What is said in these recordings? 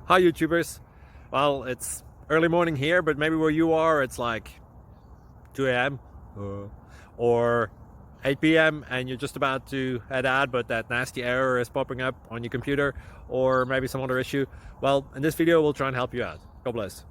Hi YouTubers. Well, it's early morning here, but maybe where you are it's like 2 a.m. Or 8 p.m. and you're just about to head out, but that nasty error is popping up on your computer, or maybe some other issue. Well, in this video we'll try and help you out. God bless.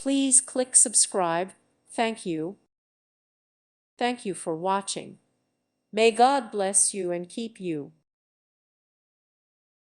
Please click subscribe. Thank you. Thank you for watching. May God bless you and keep you.